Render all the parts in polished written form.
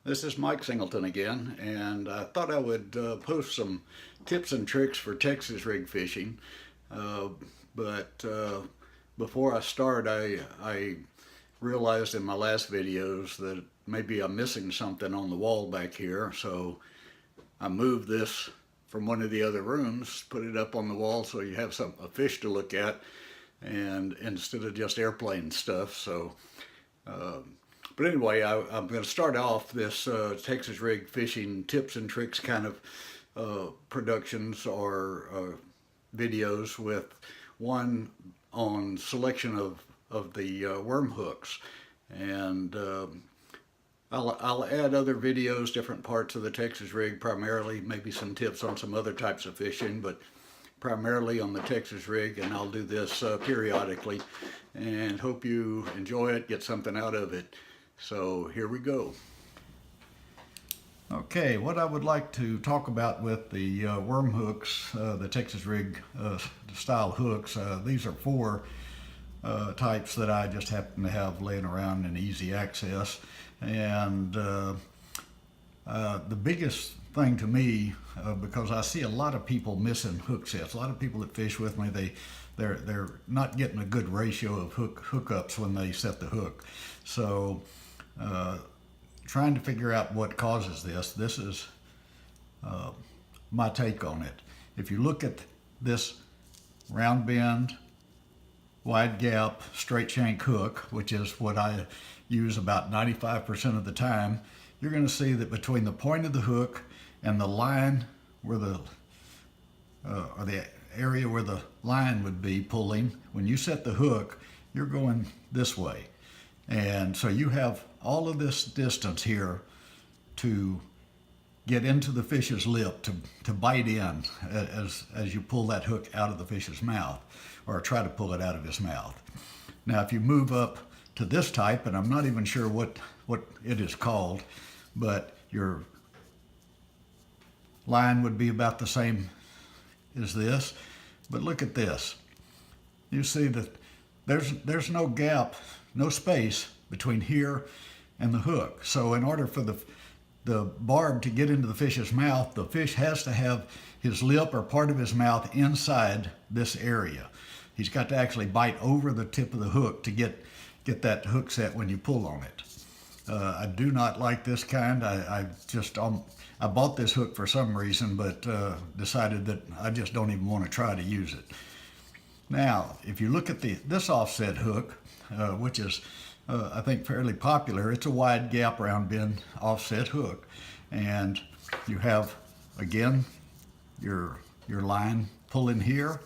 This is Mike Singleton again, and I thought I would post some tips and tricks for Texas rig fishing. Uh, but before I start, I realized in my last videos that maybe I'm missing something on the wall back here, so I moved this from one of the other rooms, put it up on the wall so you have a fish to look at, and instead of just airplane stuff. Uh, but anyway, I'm going to start off this Texas rig fishing tips and tricks kind of productions or videos with one on selection of the worm hooks. And I'll add other videos, different parts of the Texas rig, primarily maybe some tips on some other types of fishing, but primarily on the Texas rig, and I'll do this periodically, and hope you enjoy it, get something out of it. So here we go. Okay, what I would like to talk about with the worm hooks, the Texas rig style hooks, these are four types that I just happen to have laying around in easy access. And the biggest thing to me, because I see a lot of people missing hook sets, a lot of people that fish with me, they're not getting a good ratio of hookups when they set the hook. So trying to figure out what causes this is my take on it. If you look at this round bend, wide gap, straight shank hook, which is what I use about 95% of the time, you're going to see that between the point of the hook and the line where or the area where the line would be pulling, when you set the hook, you're going this way. And so you have all of this distance here to get into the fish's lip, to bite in as you pull that hook out of the fish's mouth, or try to pull it out of his mouth. Now if you move up to this type, and I'm not even sure what it is called, but your line would be about the same as this. But look at this. You see that there's no gap, no space between here and the hook. So in order for the barb to get into the fish's mouth, the fish has to have his lip or part of his mouth inside this area. He's got to actually bite over the tip of the hook to get that hook set when you pull on it. I do not like this kind. I bought this hook for some reason, but decided that I just don't even want to try to use it. Now, if you look at this offset hook, which is I think fairly popular, it's a wide gap round bend offset hook, and you have again your line pulling here,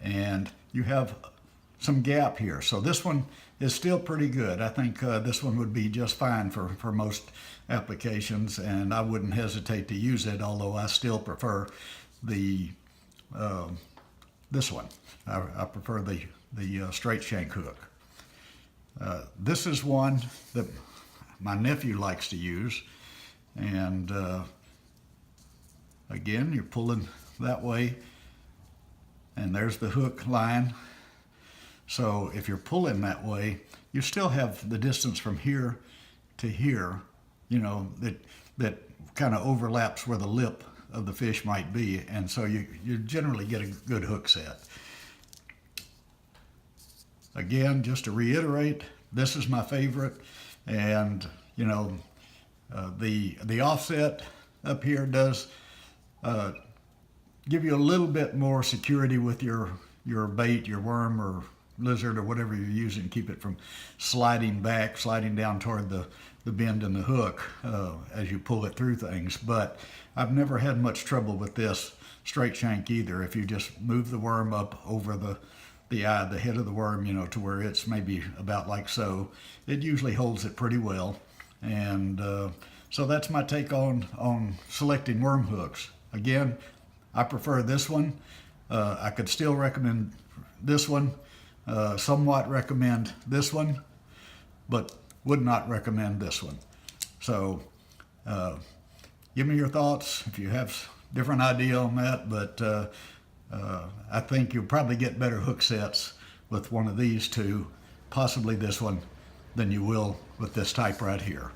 and you have some gap here. So this one is still pretty good. I think this one would be just fine for most applications, and I wouldn't hesitate to use it, although I still prefer the this one. I prefer the straight shank hook. This is one that my nephew likes to use, and again, you're pulling that way, and there's the hook line. So if you're pulling that way, you still have the distance from here to here, you know, that kind of overlaps where the lip of the fish might be, and so you generally get a good hook set. Again, just to reiterate, this is my favorite, and you know, the offset up here does give you a little bit more security with your bait, your worm or lizard or whatever you're using, keep it from sliding down toward the bend in the hook as you pull it through things. But I've never had much trouble with this straight shank either. If you just move the worm up over the head of the worm, you know, to where it's maybe about like so, it usually holds it pretty well. And so that's my take on selecting worm hooks. Again, I prefer this one. I could still recommend this one, somewhat recommend this one, but would not recommend this one. So give me your thoughts if you have different idea on that, but I think you'll probably get better hook sets with one of these two, possibly this one, than you will with this type right here.